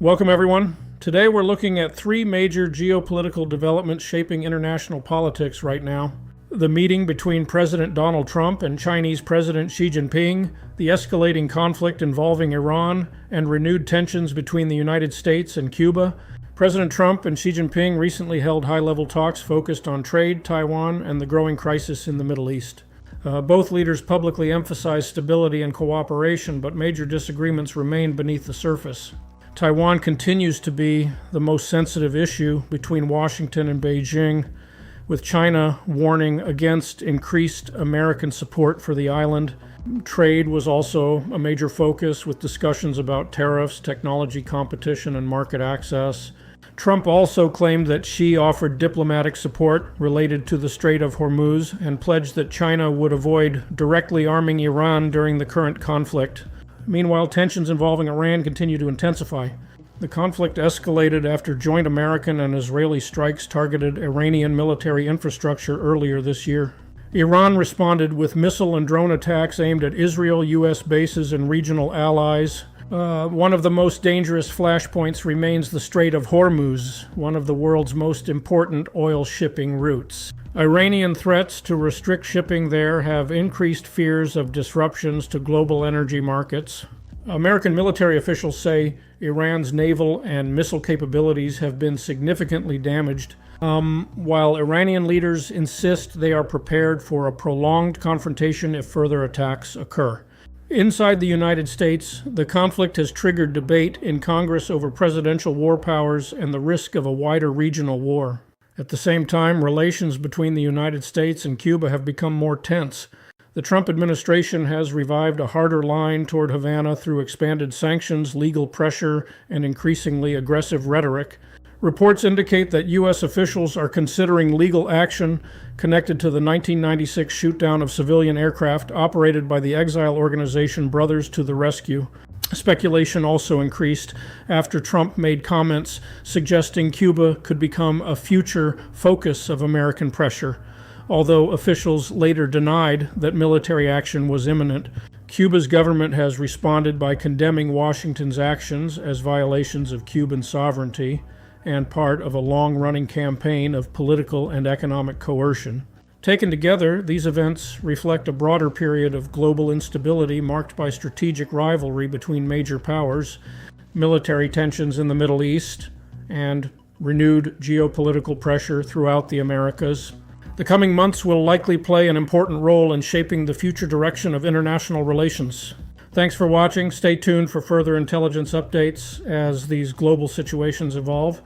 Welcome, everyone. Today we're looking at three major geopolitical developments shaping international politics right now. The meeting between President Donald Trump and Chinese President Xi Jinping, the escalating conflict involving Iran, and renewed tensions between the United States and Cuba. President Trump and Xi Jinping recently held high-level talks focused on trade, Taiwan, and the growing crisis in the Middle East. Both leaders publicly emphasized stability and cooperation, but major disagreements remain beneath the surface. Taiwan continues to be the most sensitive issue between Washington and Beijing, with China warning against increased American support for the island. Trade was also a major focus, with discussions about tariffs, technology competition, and market access. Trump also claimed that Xi offered diplomatic support related to the Strait of Hormuz and pledged that China would avoid directly arming Iran during the current conflict. Meanwhile, tensions involving Iran continue to intensify. The conflict escalated after joint American and Israeli strikes targeted Iranian military infrastructure earlier this year. Iran responded with missile and drone attacks aimed at Israel, U.S. bases, and regional allies. One of the most dangerous flashpoints remains the Strait of Hormuz, one of the world's most important oil shipping routes. Iranian threats to restrict shipping there have increased fears of disruptions to global energy markets. American military officials say Iran's naval and missile capabilities have been significantly damaged, while Iranian leaders insist they are prepared for a prolonged confrontation if further attacks occur. Inside the United States, the conflict has triggered debate in Congress over presidential war powers and the risk of a wider regional war. At the same time, relations between the United States and Cuba have become more tense. The Trump administration has revived a harder line toward Havana through expanded sanctions, legal pressure, and increasingly aggressive rhetoric. Reports indicate that U.S. officials are considering legal action connected to the 1996 shoot-down of civilian aircraft operated by the exile organization Brothers to the Rescue. Speculation also increased after Trump made comments suggesting Cuba could become a future focus of American pressure. Although officials later denied that military action was imminent, Cuba's government has responded by condemning Washington's actions as violations of Cuban sovereignty and part of a long-running campaign of political and economic coercion. Taken together, these events reflect a broader period of global instability marked by strategic rivalry between major powers, military tensions in the Middle East, and renewed geopolitical pressure throughout the Americas. The coming months will likely play an important role in shaping the future direction of international relations. Thanks for watching. Stay tuned for further intelligence updates as these global situations evolve.